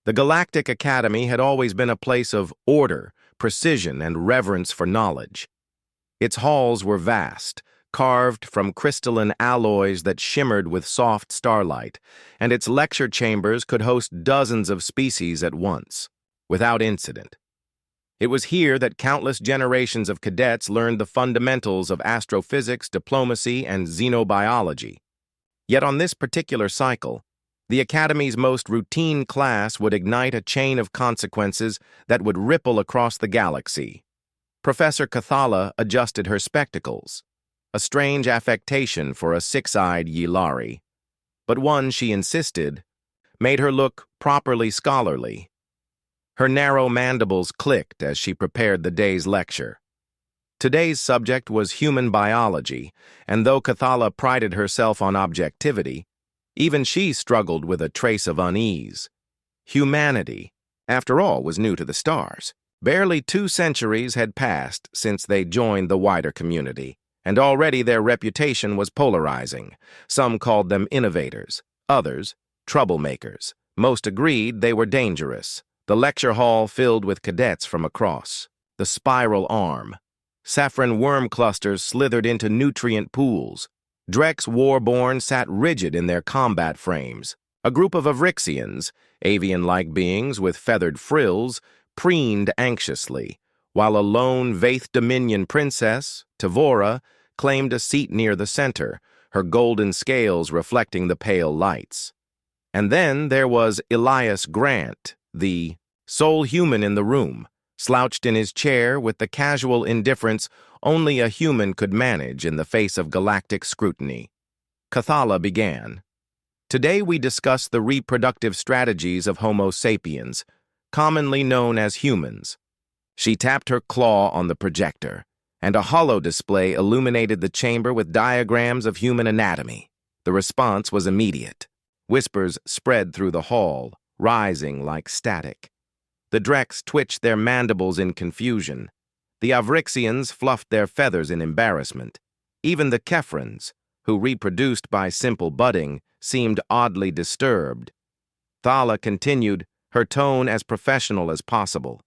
The Galactic Academy had always been a place of order, precision, and reverence for knowledge. Its halls were vast, carved from crystalline alloys that shimmered with soft starlight, and its lecture chambers could host dozens of species at once, without incident. It was here that countless generations of cadets learned the fundamentals of astrophysics, diplomacy, and xenobiology. Yet on this particular cycle, the Academy's most routine class would ignite a chain of consequences that would ripple across the galaxy. Professor Cathala adjusted her spectacles, a strange affectation for a six-eyed Yilari, but one, she insisted, made her look properly scholarly. Her narrow mandibles clicked as she prepared the day's lecture. Today's subject was human biology, and though Cathala prided herself on objectivity, even she struggled with a trace of unease. Humanity, after all, was new to the stars. Barely 2 centuries had passed since they joined the wider community, and already their reputation was polarizing. Some called them innovators, others, troublemakers. Most agreed they were dangerous. The lecture hall filled with cadets from across. The spiral arm. Saffron worm clusters slithered into nutrient pools. Drex Warborn sat rigid in their combat frames. A group of Avrixians, avian-like beings with feathered frills, preened anxiously, while a lone Vaith Dominion princess, Tavora, claimed a seat near the center, her golden scales reflecting the pale lights. And then there was Elias Grant, the sole human in the room, slouched in his chair with the casual indifference only a human could manage in the face of galactic scrutiny. Cathala began. Today we discuss the reproductive strategies of Homo sapiens, commonly known as humans. She tapped her claw on the projector, and a holo display illuminated the chamber with diagrams of human anatomy. The response was immediate. Whispers spread through the hall, rising like static. The Drex twitched their mandibles in confusion. The Avrixians fluffed their feathers in embarrassment. Even the Kephrans, who reproduced by simple budding, seemed oddly disturbed. Thala continued, her tone as professional as possible.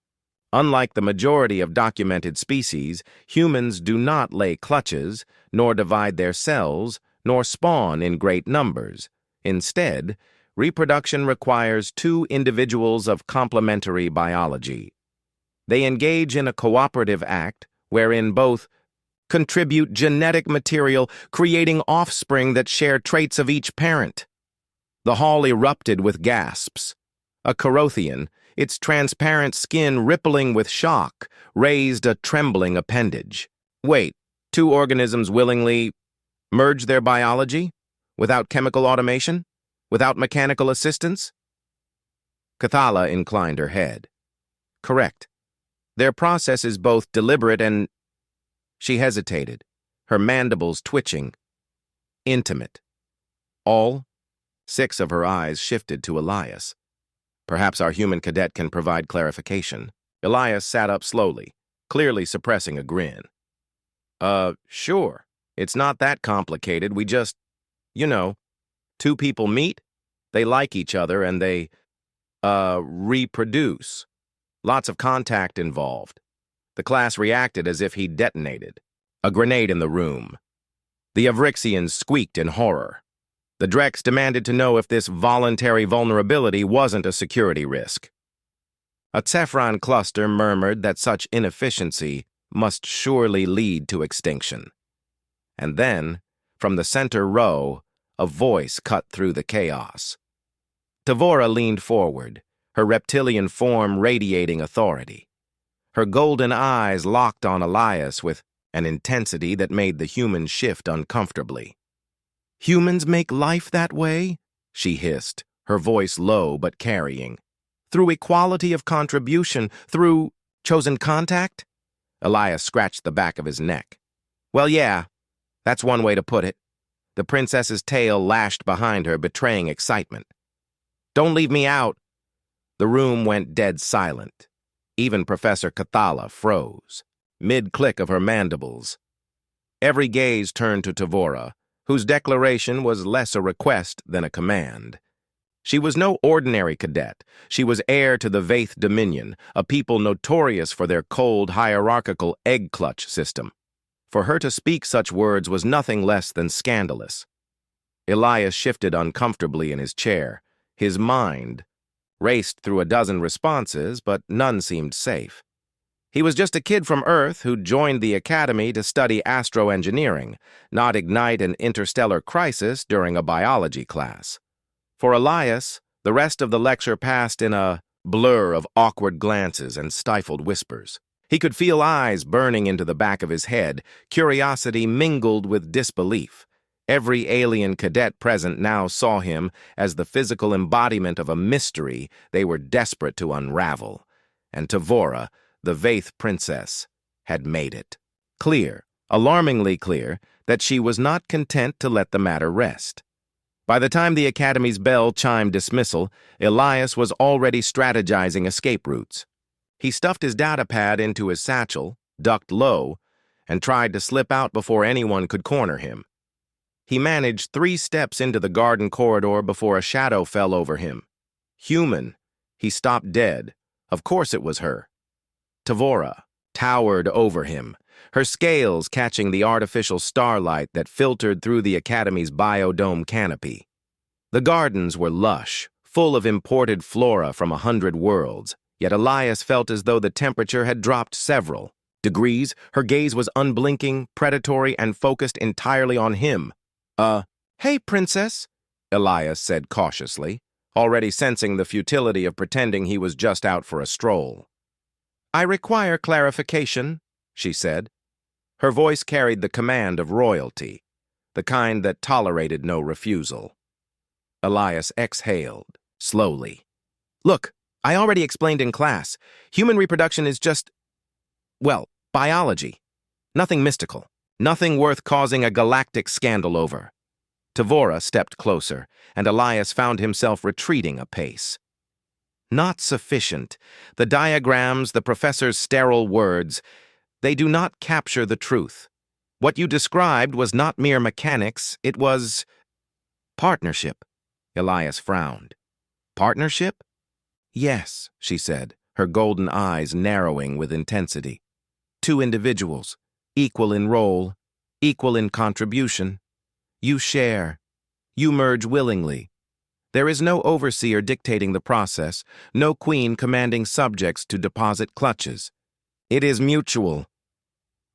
Unlike the majority of documented species, humans do not lay clutches, nor divide their cells, nor spawn in great numbers. Instead, reproduction requires 2 individuals of complementary biology. They engage in a cooperative act wherein both contribute genetic material, creating offspring that share traits of each parent. The hall erupted with gasps. A Corothian, its transparent skin rippling with shock, raised a trembling appendage. Wait, 2 organisms willingly merge their biology? Without chemical automation? Without mechanical assistance? Cathala inclined her head. Correct. Their process is both deliberate and... She hesitated, her mandibles twitching. Intimate. All? 6 of her eyes shifted to Elias. Perhaps our human cadet can provide clarification. Elias sat up slowly, clearly suppressing a grin. Sure. It's not that complicated. We just, 2 people meet, they like each other, and they, reproduce. Lots of contact involved. The class reacted as if he'd detonated. A grenade in the room. The Avrixians squeaked in horror. The Drex demanded to know if this voluntary vulnerability wasn't a security risk. A Tsephron cluster murmured that such inefficiency must surely lead to extinction. And then, from the center row, a voice cut through the chaos. Tavora leaned forward, her reptilian form radiating authority. Her golden eyes locked on Elias with an intensity that made the human shift uncomfortably. "Humans make life that way?" she hissed, her voice low but carrying. "Through equality of contribution, through chosen contact?" Elias scratched the back of his neck. "Well, yeah, that's one way to put it." The princess's tail lashed behind her, betraying excitement. "Don't leave me out." The room went dead silent. Even Professor Cathala froze, mid-click of her mandibles. Every gaze turned to Tavora, whose declaration was less a request than a command. She was no ordinary cadet. She was heir to the Vaith Dominion, a people notorious for their cold, hierarchical egg-clutch system. For her to speak such words was nothing less than scandalous. Elias shifted uncomfortably in his chair. His mind raced through a dozen responses, but none seemed safe. He was just a kid from Earth who joined the academy to study astroengineering, not ignite an interstellar crisis during a biology class. For Elias, the rest of the lecture passed in a blur of awkward glances and stifled whispers. He could feel eyes burning into the back of his head, curiosity mingled with disbelief. Every alien cadet present now saw him as the physical embodiment of a mystery they were desperate to unravel. And Tavora, the Vaith princess, had made it clear, alarmingly clear, that she was not content to let the matter rest. By the time the Academy's bell chimed dismissal, Elias was already strategizing escape routes. He stuffed his datapad into his satchel, ducked low, and tried to slip out before anyone could corner him. He managed 3 steps into the garden corridor before a shadow fell over him. Human. He stopped dead. Of course it was her. Tavora towered over him, her scales catching the artificial starlight that filtered through the Academy's biodome canopy. The gardens were lush, full of imported flora from 100 worlds, yet Elias felt as though the temperature had dropped several degrees. Her gaze was unblinking, predatory, and focused entirely on him. Hey, princess, Elias said cautiously, already sensing the futility of pretending he was just out for a stroll. I require clarification, she said. Her voice carried the command of royalty, the kind that tolerated no refusal. Elias exhaled, slowly. Look, I already explained in class. Human reproduction is just, well, biology. Nothing mystical. Nothing worth causing a galactic scandal over. Tavora stepped closer, and Elias found himself retreating a pace. Not sufficient. The diagrams, the professor's sterile words, they do not capture the truth. What you described was not mere mechanics, it was partnership. Elias frowned. Partnership? Yes, she said, her golden eyes narrowing with intensity. 2 individuals, equal in role, equal in contribution. You share. You merge willingly. There is no overseer dictating the process, no queen commanding subjects to deposit clutches. It is mutual.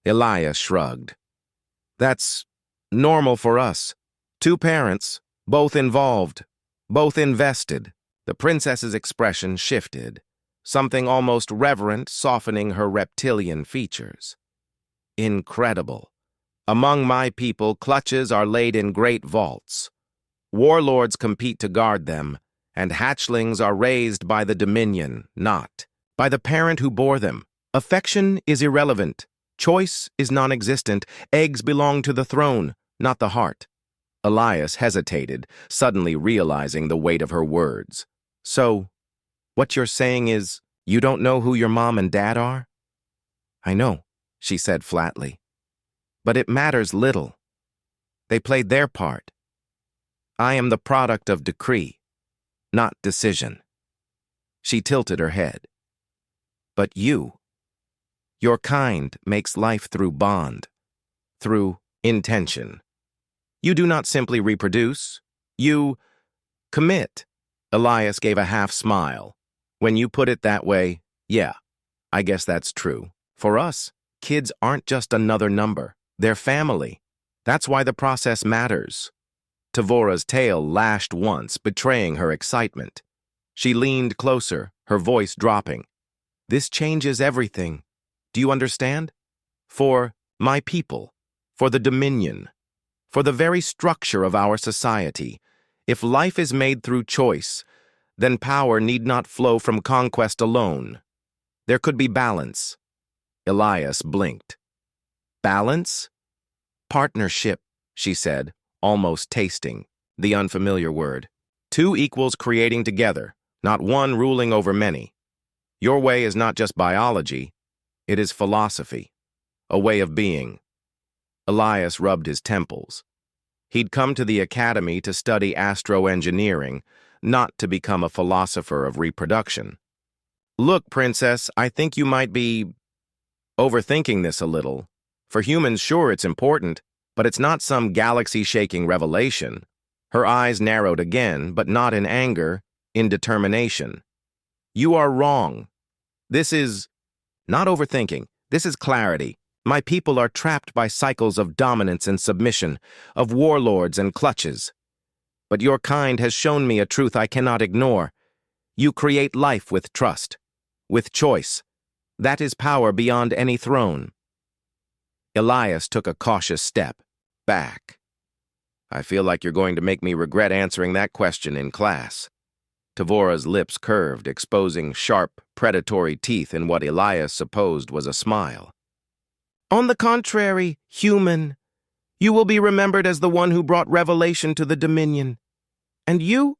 Elias shrugged. That's normal for us. 2 parents, both involved, both invested. The princess's expression shifted, something almost reverent softening her reptilian features. Incredible. Among my people, clutches are laid in great vaults. Warlords compete to guard them, and hatchlings are raised by the Dominion, not by the parent who bore them. Affection is irrelevant. Choice is non-existent. Eggs belong to the throne, not the heart. Elias hesitated, suddenly realizing the weight of her words. So, what you're saying is, you don't know who your mom and dad are? I know, she said flatly. But it matters little. They played their part. I am the product of decree, not decision. She tilted her head. But you, your kind makes life through bond, through intention. You do not simply reproduce, you commit. Elias gave a half smile. When you put it that way, yeah, I guess that's true. For us, kids aren't just another number. They're family. That's why the process matters. Tavora's tail lashed once, betraying her excitement. She leaned closer, her voice dropping. This changes everything. Do you understand? For my people, for the Dominion, for the very structure of our society. If life is made through choice, then power need not flow from conquest alone. There could be balance. Elias blinked. Balance? Partnership, she said, almost tasting the unfamiliar word. 2 equals creating together, not one ruling over many. Your way is not just biology, it is philosophy, a way of being. Elias rubbed his temples. He'd come to the academy to study astroengineering, not to become a philosopher of reproduction. Look, Princess, I think you might be overthinking this a little. For humans, sure, it's important, but it's not some galaxy-shaking revelation. Her eyes narrowed again, but not in anger, in determination. You are wrong. This is not overthinking. This is clarity. My people are trapped by cycles of dominance and submission, of warlords and clutches. But your kind has shown me a truth I cannot ignore. You create life with trust, with choice. That is power beyond any throne. Elias took a cautious step back. I feel like you're going to make me regret answering that question in class. Tavora's lips curved, exposing sharp, predatory teeth in what Elias supposed was a smile. On the contrary, human, you will be remembered as the one who brought revelation to the Dominion. And you?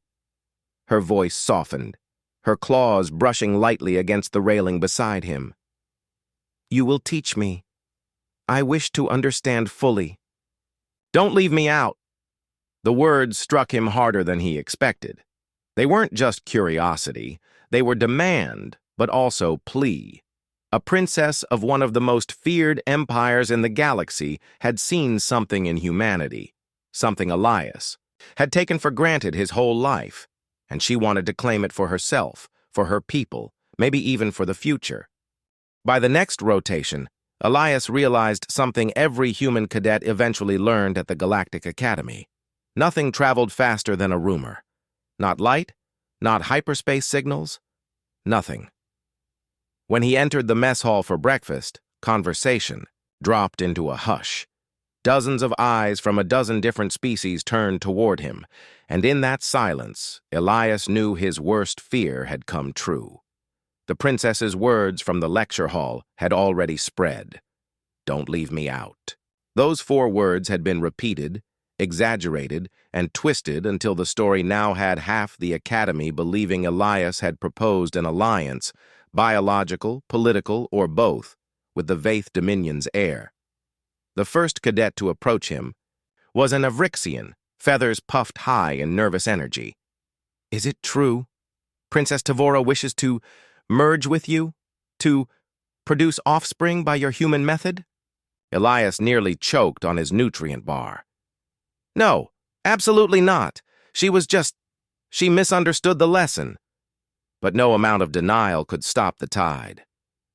Her voice softened, her claws brushing lightly against the railing beside him. You will teach me. I wish to understand fully. Don't leave me out. The words struck him harder than he expected. They weren't just curiosity. They were demand, but also plea. A princess of one of the most feared empires in the galaxy had seen something in humanity, something Elias had taken for granted his whole life, and she wanted to claim it for herself, for her people, maybe even for the future. By the next rotation, Elias realized something every human cadet eventually learned at the Galactic Academy. Nothing traveled faster than a rumor. Not light, not hyperspace signals, nothing. When he entered the mess hall for breakfast, conversation dropped into a hush. Dozens of eyes from a dozen different species turned toward him, and in that silence, Elias knew his worst fear had come true. The princess's words from the lecture hall had already spread. Don't leave me out. Those 4 words had been repeated, exaggerated, and twisted until the story now had half the academy believing Elias had proposed an alliance, biological, political, or both, with the Vaith Dominion's heir. The first cadet to approach him was an Avrixian, feathers puffed high in nervous energy. Is it true? Princess Tavora wishes to merge with you? To produce offspring by your human method? Elias nearly choked on his nutrient bar. No, absolutely not. She misunderstood the lesson. But no amount of denial could stop the tide.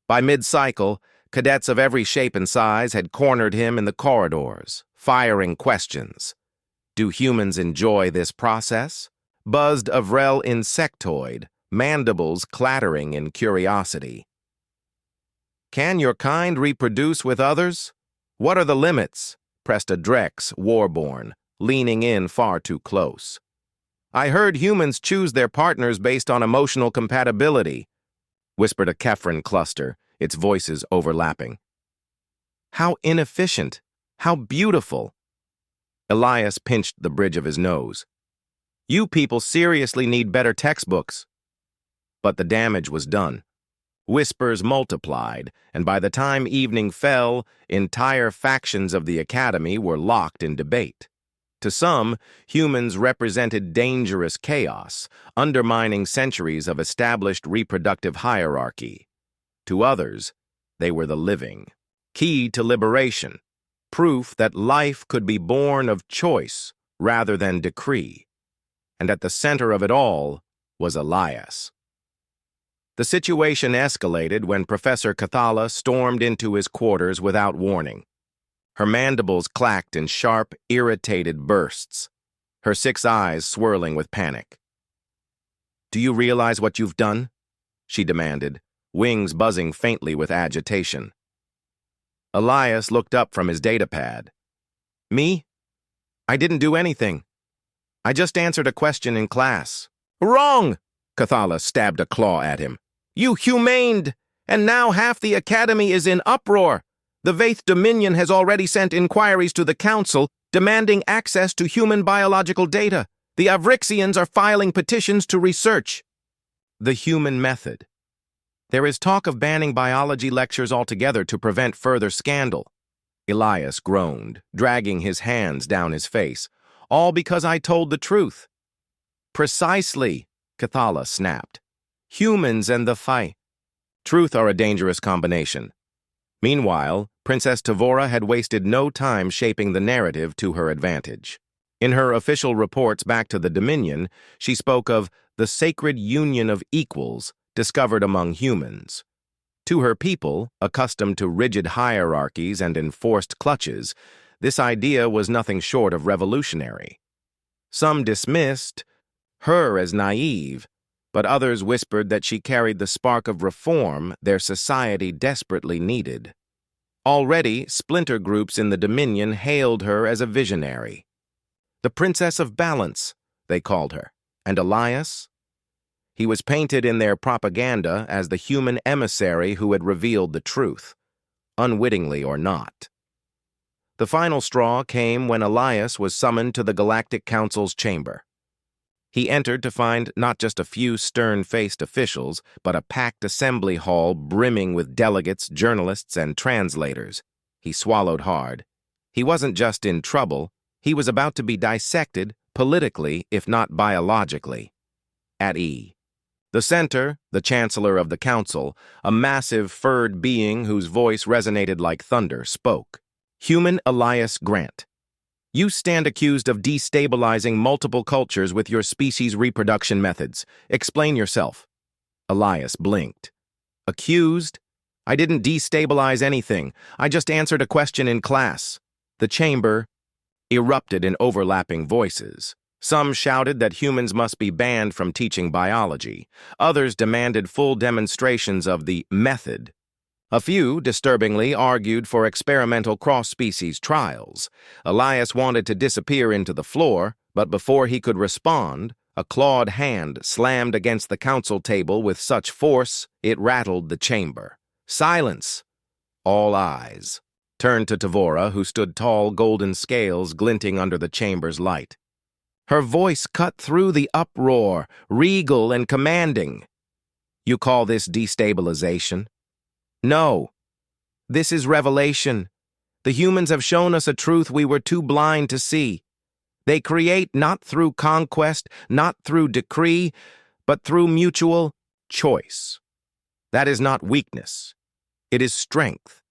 By mid-cycle, cadets of every shape and size had cornered him in the corridors, firing questions. Do humans enjoy this process? Buzzed Avrel insectoid, mandibles clattering in curiosity. Can your kind reproduce with others? What are the limits? Pressed a Drex, warborn, leaning in far too close. I heard humans choose their partners based on emotional compatibility, whispered a Kefren cluster, its voices overlapping. How inefficient! How beautiful! Elias pinched the bridge of his nose. You people seriously need better textbooks. But the damage was done. Whispers multiplied, and by the time evening fell, entire factions of the academy were locked in debate. To some, humans represented dangerous chaos, undermining centuries of established reproductive hierarchy. To others, they were the living, key to liberation, proof that life could be born of choice rather than decree. And at the center of it all was Elias. The situation escalated when Professor Cathala stormed into his quarters without warning. Her mandibles clacked in sharp, irritated bursts, her 6 eyes swirling with panic. Do you realize what you've done? She demanded, wings buzzing faintly with agitation. Elias looked up from his datapad. Me? I didn't do anything. I just answered a question in class. Wrong! Cathala stabbed a claw at him. You humaned! And now half the academy is in uproar. The Vaith Dominion has already sent inquiries to the Council demanding access to human biological data. The Avrixians are filing petitions to research the human method. There is talk of banning biology lectures altogether to prevent further scandal. Elias groaned, dragging his hands down his face. All because I told the truth. Precisely, Cathala snapped. Humans and the Fi. Truth are a dangerous combination. Meanwhile, Princess Tavora had wasted no time shaping the narrative to her advantage. In her official reports back to the Dominion, she spoke of the sacred union of equals discovered among humans. To her people, accustomed to rigid hierarchies and enforced clutches, this idea was nothing short of revolutionary. Some dismissed her as naive, but others whispered that she carried the spark of reform their society desperately needed. Already, splinter groups in the Dominion hailed her as a visionary. The Princess of Balance, they called her, and Elias? He was painted in their propaganda as the human emissary who had revealed the truth, unwittingly or not. The final straw came when Elias was summoned to the Galactic Council's chamber. He entered to find not just a few stern-faced officials, but a packed assembly hall brimming with delegates, journalists, and translators. He swallowed hard. He wasn't just in trouble, he was about to be dissected, politically, if not biologically. At E. The center, the chancellor of the council, a massive furred being whose voice resonated like thunder, spoke. Human Elias Grant. You stand accused of destabilizing multiple cultures with your species' reproduction methods. Explain yourself. Elias blinked. Accused? I didn't destabilize anything. I just answered a question in class. The chamber erupted in overlapping voices. Some shouted that humans must be banned from teaching biology. Others demanded full demonstrations of the method. A few, disturbingly, argued for experimental cross-species trials. Elias wanted to disappear into the floor, but before he could respond, a clawed hand slammed against the council table with such force it rattled the chamber. Silence! All eyes turned to Tavora, who stood tall, golden scales glinting under the chamber's light. Her voice cut through the uproar, regal and commanding. You call this destabilization? No. This is revelation. The humans have shown us a truth we were too blind to see. They create not through conquest, not through decree, but through mutual choice. That is not weakness. It is strength.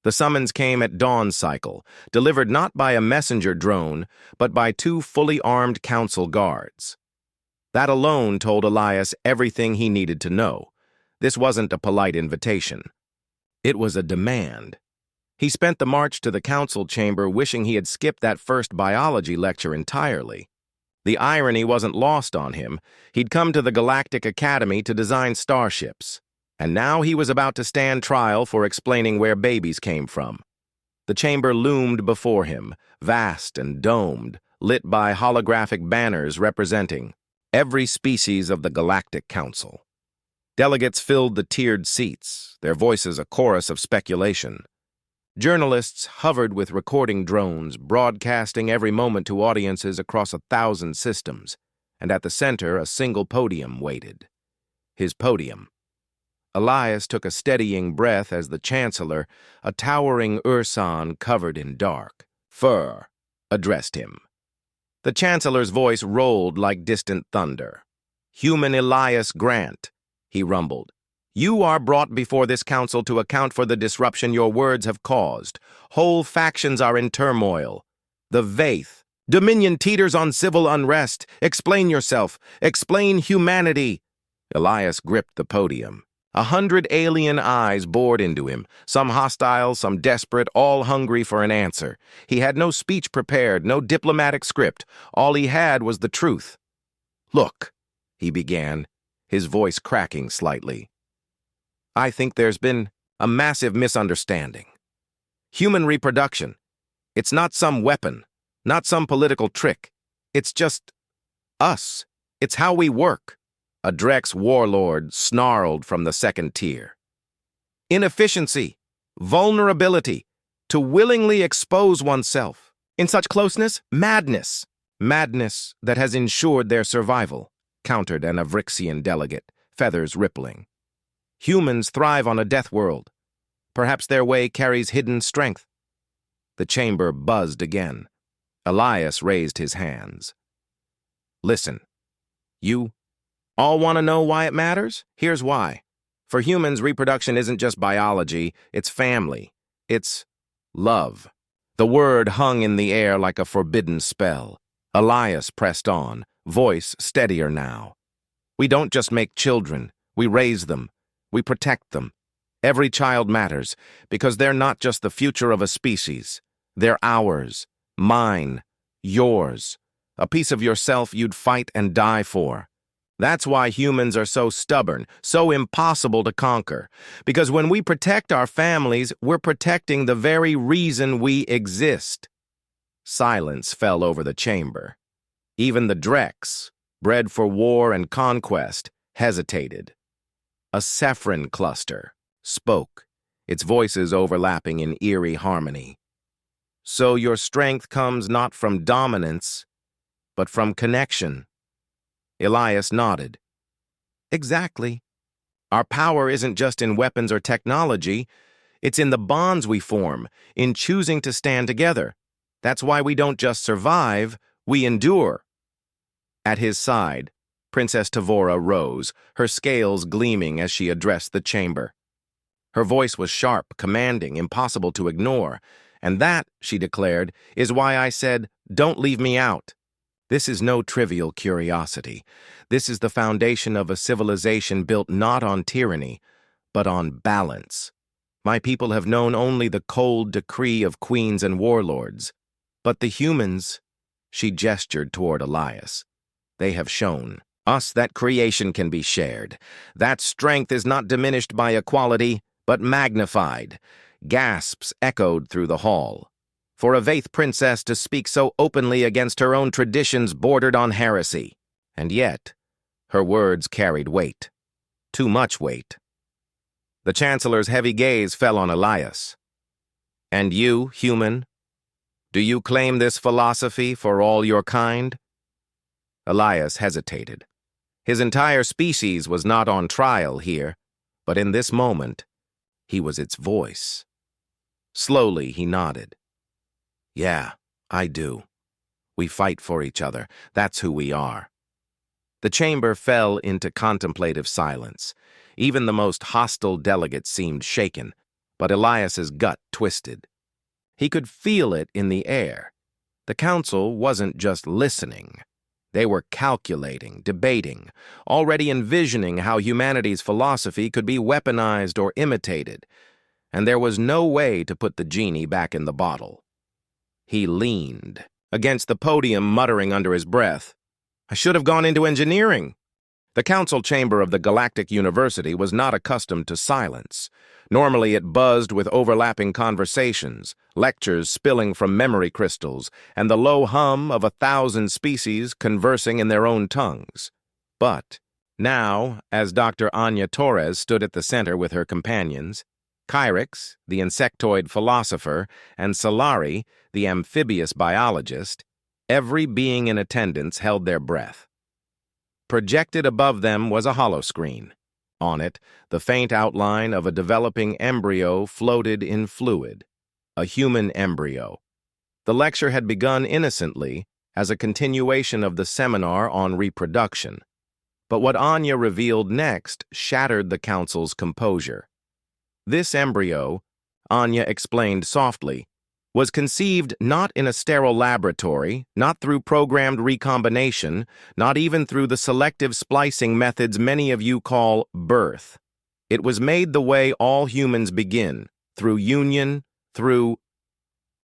The summons came at dawn cycle, delivered not by a messenger drone, but by 2 fully armed council guards. That alone told Elias everything he needed to know. This wasn't a polite invitation. It was a demand. He spent the march to the council chamber wishing he had skipped that first biology lecture entirely. The irony wasn't lost on him. He'd come to the Galactic Academy to design starships, and now he was about to stand trial for explaining where babies came from. The chamber loomed before him, vast and domed, lit by holographic banners representing every species of the Galactic Council. Delegates filled the tiered seats, their voices a chorus of speculation. Journalists hovered with recording drones, broadcasting every moment to audiences across 1,000 systems, and at the center a single podium waited. His podium. Elias took a steadying breath as the chancellor, a towering Urson covered in dark fur, addressed him. The chancellor's voice rolled like distant thunder. Human Elias Grant, he rumbled. You are brought before this council to account for the disruption your words have caused. Whole factions are in turmoil. The Vaith. Dominion teeters on civil unrest. Explain yourself. Explain humanity. Elias gripped the podium. 100 alien eyes bored into him, some hostile, some desperate, all hungry for an answer. He had no speech prepared, no diplomatic script. All he had was the truth. Look, he began, his voice cracking slightly. I think there's been a massive misunderstanding. Human reproduction. It's not some weapon, not some political trick. It's just us. It's how we work. A Drex warlord snarled from the second tier. Inefficiency, vulnerability, to willingly expose oneself. In such closeness, madness. Madness that has ensured their survival, countered an Avrixian delegate, feathers rippling. Humans thrive on a death world. Perhaps their way carries hidden strength. The chamber buzzed again. Elias raised his hands. Listen, You all want to know why it matters? Here's why. For humans, reproduction isn't just biology, it's family. It's love. The word hung in the air like a forbidden spell. Elias pressed on, voice steadier now. We don't just make children, we raise them. We protect them. Every child matters, because they're not just the future of a species. They're ours, mine, yours. A piece of yourself you'd fight and die for. That's why humans are so stubborn, so impossible to conquer. Because when we protect our families, we're protecting the very reason we exist. Silence fell over the chamber. Even the Drex, bred for war and conquest, hesitated. A saffron cluster spoke, its voices overlapping in eerie harmony. So your strength comes not from dominance, but from connection. Elias nodded. Exactly. Our power isn't just in weapons or technology, it's in the bonds we form, in choosing to stand together. That's why we don't just survive, we endure. At his side, Princess Tavora rose, her scales gleaming as she addressed the chamber. Her voice was sharp, commanding, impossible to ignore. And that, she declared, is why I said, don't leave me out. This is no trivial curiosity. This is the foundation of a civilization built not on tyranny, but on balance. My people have known only the cold decree of queens and warlords. But the humans, she gestured toward Elias, they have shown us that creation can be shared. That strength is not diminished by equality, but magnified. Gasps echoed through the hall. For a Vaith princess to speak so openly against her own traditions bordered on heresy. And yet, her words carried weight. Too much weight. The Chancellor's heavy gaze fell on Elias. And you, human, do you claim this philosophy for all your kind? Elias hesitated. His entire species was not on trial here, but in this moment, he was its voice. Slowly, he nodded. Yeah, I do. We fight for each other. That's who we are. The chamber fell into contemplative silence. Even the most hostile delegates seemed shaken, but Elias's gut twisted. He could feel it in the air. The council wasn't just listening. They were calculating, debating, already envisioning how humanity's philosophy could be weaponized or imitated, and there was no way to put the genie back in the bottle. He leaned against the podium, muttering under his breath, I should have gone into engineering. The council chamber of the Galactic University was not accustomed to silence. Normally it buzzed with overlapping conversations, lectures spilling from memory crystals, and the low hum of 1,000 species conversing in their own tongues. But now, as Dr. Anya Torres stood at the center with her companions, Kyrix, the insectoid philosopher, and Solari, the amphibious biologist, every being in attendance held their breath. Projected above them was a holoscreen. On it, the faint outline of a developing embryo floated in fluid, a human embryo. The lecture had begun innocently as a continuation of the seminar on reproduction. But what Anya revealed next shattered the council's composure. This embryo, Anya explained softly, was conceived not in a sterile laboratory, not through programmed recombination, not even through the selective splicing methods many of you call birth. It was made the way all humans begin, through union, through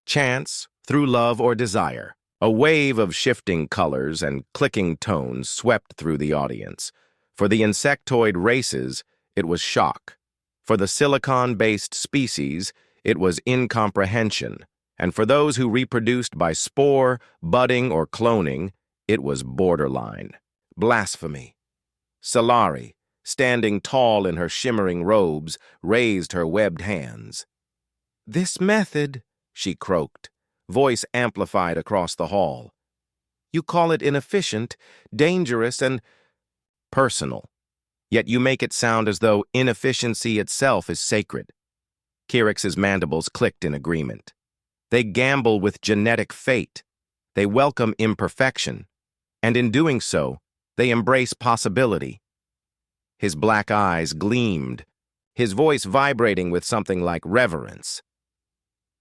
chance, through love or desire. A wave of shifting colors and clicking tones swept through the audience. For the insectoid races, it was shock. For the silicon-based species, it was incomprehension. And for those who reproduced by spore, budding, or cloning, it was borderline. Blasphemy. Solari, standing tall in her shimmering robes, raised her webbed hands. This method, she croaked, voice amplified across the hall. You call it inefficient, dangerous, and personal. Yet you make it sound as though inefficiency itself is sacred. Kyrix's mandibles clicked in agreement. They gamble with genetic fate. They welcome imperfection. And in doing so, They embrace possibility. His black eyes gleamed, his voice vibrating with something like reverence.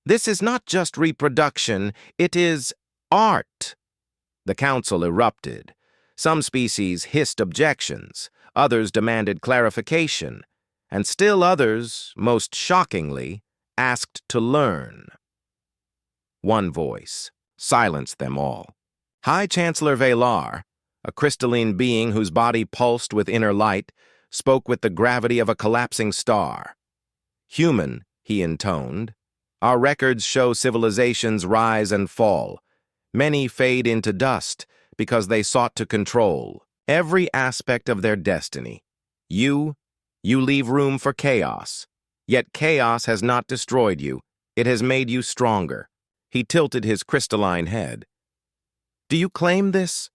This is not just reproduction, it is art. The council erupted. Some species hissed objections, others demanded clarification, and still others, most shockingly, asked to learn. One voice silenced them all. High Chancellor Valar, a crystalline being whose body pulsed with inner light, spoke with the gravity of a collapsing star. Human, he intoned, our records show civilizations rise and fall. Many fade into dust because they sought to control every aspect of their destiny. You leave room for chaos. Yet chaos has not destroyed you. It has made you stronger. He tilted his crystalline head. Do you claim this?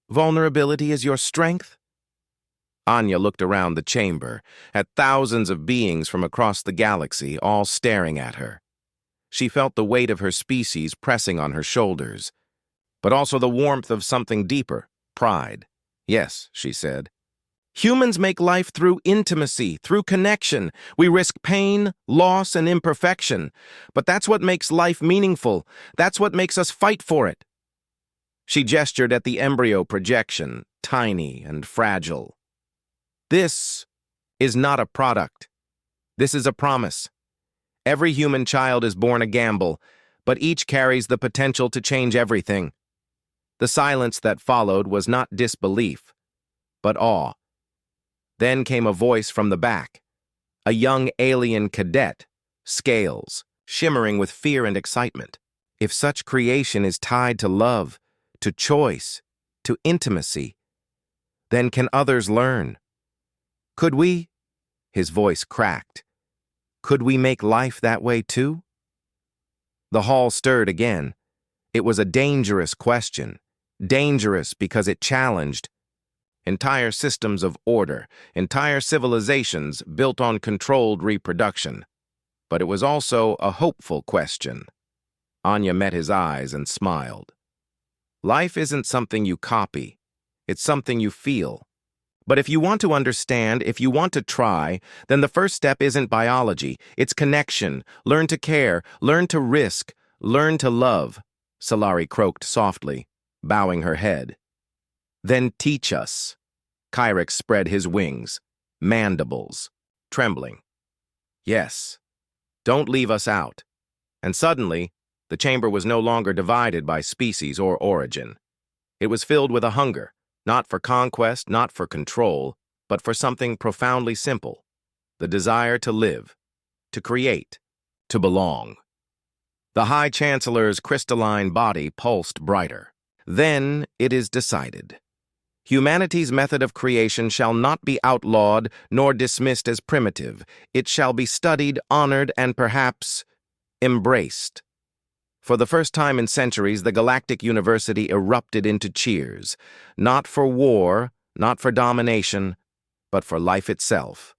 Vulnerability is your strength? Anya looked around the chamber, at thousands of beings from across the galaxy, all staring at her. She felt the weight of her species pressing on her shoulders, but also the warmth of something deeper, pride. Yes, she said. Humans make life through intimacy, through connection. We risk pain, loss, and imperfection. But that's what makes life meaningful. That's what makes us fight for it. She gestured at the embryo projection, tiny and fragile. This is not a product. This is a promise. Every human child is born a gamble, but each carries the potential to change everything. The silence that followed was not disbelief, but awe. Then came a voice from the back, a young alien cadet, scales, shimmering with fear and excitement. If such creation is tied to love, to choice, to intimacy, then can others learn? Could we? His voice cracked. Could we make life that way too? The hall stirred again. It was a dangerous question. Dangerous because it challenged entire systems of order, entire civilizations built on controlled reproduction. But it was also a hopeful question. Anya met his eyes and smiled. Life isn't something you copy. It's something you feel. But if you want to understand, if you want to try, then the first step isn't biology. It's connection. Learn to care. Learn to risk. Learn to love. Solari croaked softly, bowing her head. Then teach us. Kyrix spread his wings, mandibles, trembling. Yes. Don't leave us out. And suddenly, the chamber was no longer divided by species or origin. It was filled with a hunger. Not for conquest, not for control, but for something profoundly simple. The desire to live, to create, to belong. The High Chancellor's crystalline body pulsed brighter. Then it is decided. Humanity's method of creation shall not be outlawed nor dismissed as primitive. It shall be studied, honored, and perhaps embraced. For the first time in centuries, the Galactic University erupted into cheers, not for war, not for domination, but for life itself.